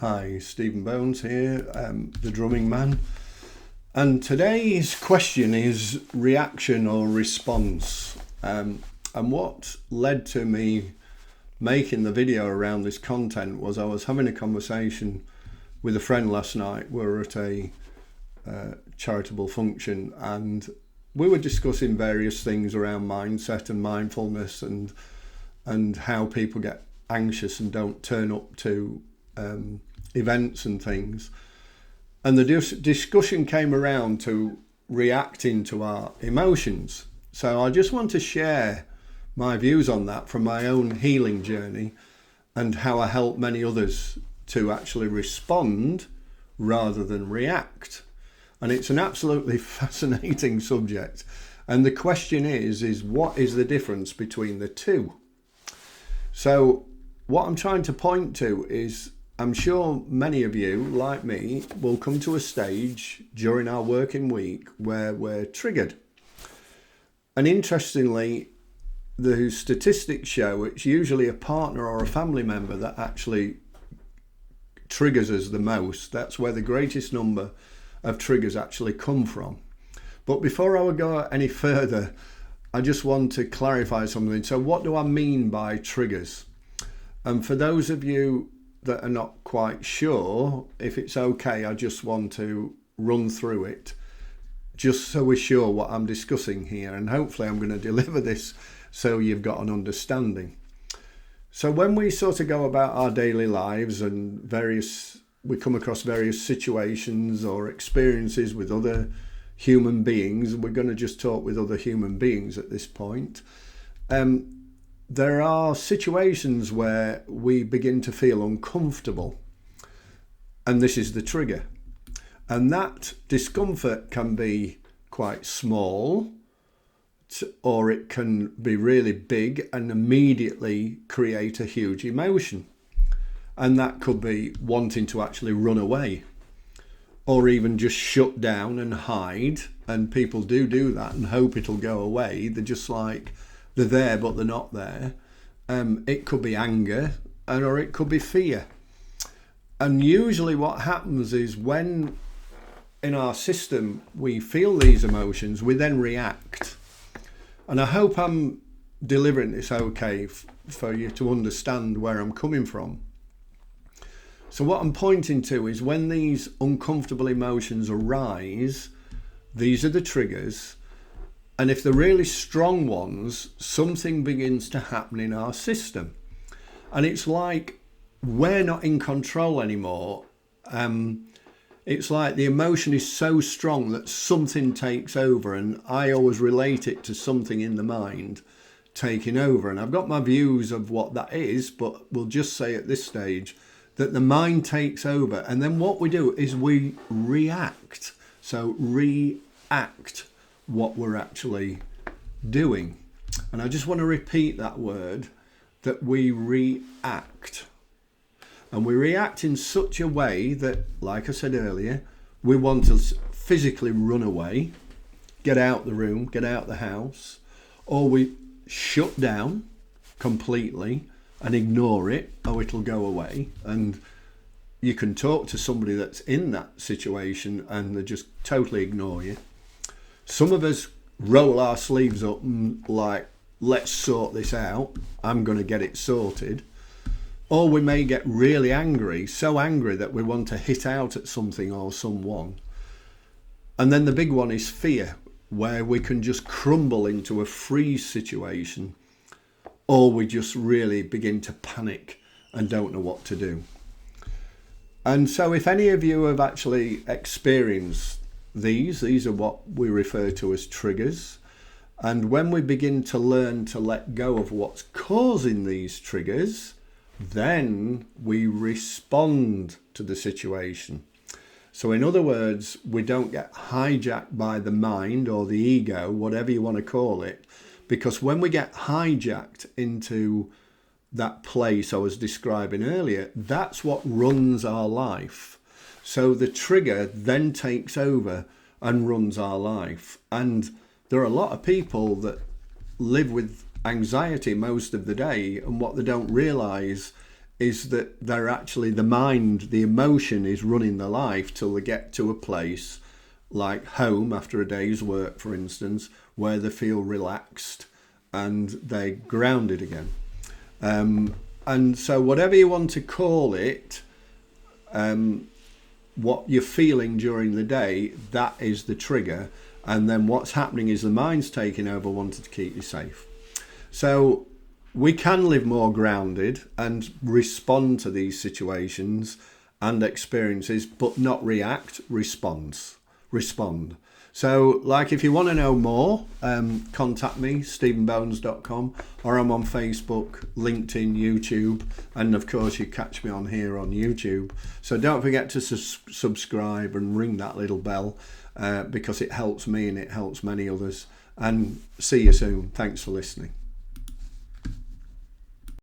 Hi, Stephen Bones here, the drumming man. And today's question is reaction or response. And what led to me making the video around this content was I was having a conversation with a friend last night. We were at a charitable function and we were discussing various things around mindset and mindfulness and how people get anxious and don't turn up to events and things. And the discussion came around to reacting to our emotions. So I just want to share my views on that from my own healing journey and how I help many others to actually respond rather than react. And it's an absolutely fascinating subject. And the question is what is the difference between the two? So what I'm trying to point to is I'm sure many of you, like me, will come to a stage during our working week where we're triggered. And interestingly, the statistics show it's usually a partner or a family member that actually triggers us the most. That's where the greatest number of triggers actually come from. But before I would go any further, I just want to clarify something. So what do I mean by triggers? And for those of you that are not quite sure, if it's okay, I just want to run through it just so we're sure what I'm discussing here, and hopefully I'm going to deliver this so you've got an understanding. So when we sort of go about our daily lives and we come across various situations or experiences with other human beings, we're going to just talk with other human beings at this point. There are situations where we begin to feel uncomfortable, and this is the trigger. And that discomfort can be quite small, or it can be really big and immediately create a huge emotion. And that could be wanting to actually run away, or even just shut down and hide. And people do that and hope it'll go away. They're just like, they're there, but they're not there. It could be anger, or it could be fear. And usually what happens is when in our system we feel these emotions, we then react. And I hope I'm delivering this okay for you to understand where I'm coming from. So what I'm pointing to is when these uncomfortable emotions arise, these are the triggers. And if they're really strong ones, something begins to happen in our system. And it's like we're not in control anymore. It's like the emotion is so strong that something takes over. And I always relate it to something in the mind taking over. And I've got my views of what that is, but we'll just say at this stage that the mind takes over. And then what we do is we react. So react what we're actually doing. And I just want to repeat that word, that we react. And we react in such a way that, like I said earlier, we want to physically run away, get out the room, get out the house, or we shut down completely and ignore it, or it'll go away. And you can talk to somebody that's in that situation and they just totally ignore you. Some of us roll our sleeves up and like, let's sort this out. I'm going to get it sorted. Or we may get really angry, so angry that we want to hit out at something or someone. And then the big one is fear, where we can just crumble into a freeze situation, or we just really begin to panic and don't know what to do. And so if any of you have actually experienced these are what we refer to as triggers. And when we begin to learn to let go of what's causing these triggers, then we respond to the situation. So in other words, we don't get hijacked by the mind or the ego, whatever you want to call it, because when we get hijacked into that place I was describing earlier, that's what runs our life. So the trigger then takes over and runs our life. And there are a lot of people that live with anxiety most of the day, and what they don't realize is that they're actually, the mind, the emotion is running the life till they get to a place like home after a day's work, for instance, where they feel relaxed and they're grounded again. And so whatever you want to call it, what you're feeling during the day, that is the trigger. And then what's happening is the mind's taking over, wanting to keep you safe. So we can live more grounded and respond to these situations and experiences, but not react, respond. So, like, if you want to know more, contact me, stephenbones.com, or I'm on Facebook, LinkedIn, YouTube, and of course you catch me on here on YouTube. So don't forget to subscribe and ring that little bell, because it helps me and it helps many others. And see you soon. Thanks for listening.